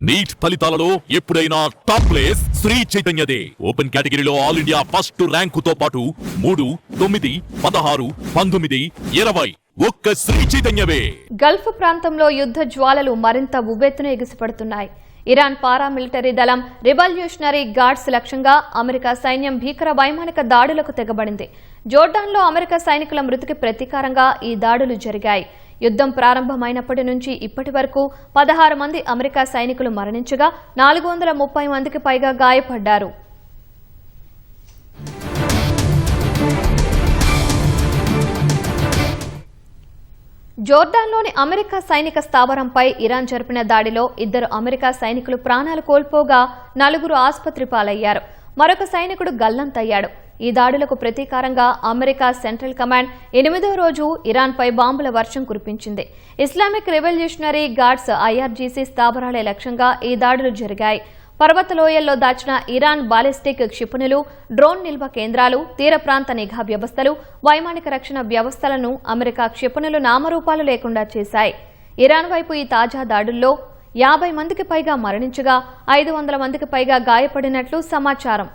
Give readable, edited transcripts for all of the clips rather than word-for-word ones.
Neat ఫలితాలలో ఎప్పుడైనా top place Shri చైతన్యదే. Open కేటగిరీలో ఆల్ ఇండియా ఫస్ట్ ర్యాంకుతో పాటు 3, 9, 16, 19, 20 ఒక్క శ్రీ చైతన్యవే. గల్ఫ్ ప్రాంతంలో యుద్ధ జ్వాలలు మరింత ఉవ్వెత్తున ఎగిసిపడుతున్నాయి. ఇరాన్ పారామిలిటరీ దళం రివల్యూషనరీ గార్డ్స్ లక్ష్యంగా అమెరికా సైన్యం భీకర వైమానిక దాడులకు తెగబడింది. జోర్డాన్లో అమెరికా సైనికుల మృతికి ప్రతీకారంగా ఈ దాడులు జరిగాయి. యుద్ధం ప్రారంభమైనప్పటి నుంచి ఇప్పటి వరకు 16 మంది అమెరికా సైనికులు మరణించగా 430 మందికి పైగా గాయపడ్డారు. జోర్డాన్లోని అమెరికా సైనిక స్థావరంపై ఇరాన్ జరిపిన దాడిలో 2 అమెరికా సైనికులు ప్రాణాలు కోల్పోగా 4 ఆసుపత్రి పాలయ్యారు. మరొక సైనికుడు గల్లంతయ్యాడు. ఈ దాడులకు ప్రతీకారంగా అమెరికా సెంట్రల్ కమాండ్ 8వ రోజు ఇరాన్పై బాంబుల వర్షం కురిపించింది. ఇస్లామిక్ రెవల్యూషనరీ గార్డ్స్ IRGC స్థావరాలే లక్ష్యంగా ఈ దాడులు జరిగాయి. పర్వతలోయల్లో దాచిన ఇరాన్ బాలిస్టిక్ క్షిపణులు, డ్రోన్ నిల్వ కేంద్రాలు, తీర ప్రాంత నిఘా వ్యవస్థలు, వైమానిక రక్షణ వ్యవస్థలను అమెరికా క్షిపణులు నామరూపాలు లేకుండా చేశాయి. ఇరాన్ వైపు ఈ తాజా దాడుల్లో 50 మందికి పైగా మరణించగా 500 మందికి పైగా గాయపడినట్లు సమాచారం.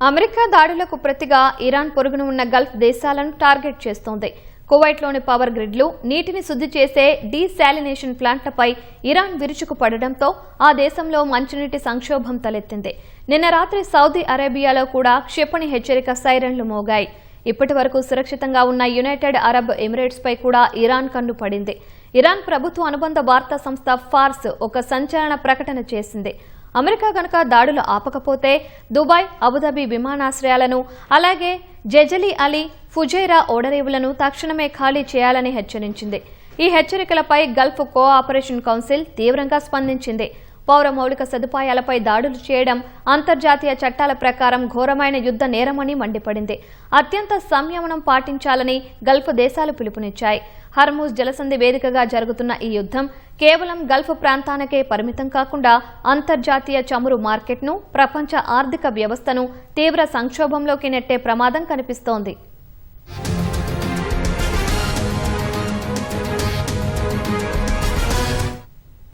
అమెరికా దాడులకు ప్రతిగా ఇరాన్ పొరుగున ఉన్న గల్ఫ్ దేశాలను టార్గెట్ చేస్తోంది. కువైట్లోని పవర్ గ్రిడ్లు, నీటిని శుద్ధి చేసే డీశాలినేషన్ ప్లాంట్లపై ఇరాన్ విరుచుకుపడడంతో ఆ దేశంలో మంచినీటి సంక్షోభం తలెత్తింది. నిన్న రాత్రి సౌదీ అరేబియాలో కూడా క్షిపణి హెచ్చరిక సైరన్లు మోగాయి. ఇప్పటి వరకు సురక్షితంగా ఉన్న యునైటెడ్ అరబ్ ఎమిరేట్స్ పై కూడా ఇరాన్ కన్ను పడింది. ఇరాన్ ప్రభుత్వ అనుబంధ వార్తా సంస్థ ఫార్స్ ఒక సంచలన ప్రకటన చేసింది. అమెరికా గనక దాడులు ఆపకపోతే దుబాయ్, అబుదాబి విమానాశ్రయాలను, అలాగే జెజలి అలీ, ఫుజైరా ఓడరేవులను తక్షణమే ఖాళీ చేయాలని హెచ్చరించింది. ఈ హెచ్చరికలపై గల్ఫ్ కోఆపరేషన్ కౌన్సిల్ తీవ్రంగా స్పందించింది. పౌర మౌలిక సదుపాయాలపై దాడులు చేయడం అంతర్జాతీయ చట్టాల ప్రకారం ఘోరమైన యుద్ధ నేరమని మండిపడింది. అత్యంత సంయమనం పాటించాలని గల్ఫ్ దేశాలు పిలుపునిచ్చాయి. హర్మూజ్ జలసంధి వేదికగా జరుగుతున్న ఈ యుద్ధం కేవలం గల్ఫ్ ప్రాంతానికే పరిమితం కాకుండా అంతర్జాతీయ చమురు మార్కెట్ను, ప్రపంచ ఆర్థిక వ్యవస్థను తీవ్ర సంక్షోభంలోకి నెట్టే ప్రమాదం కనిపిస్తోంది.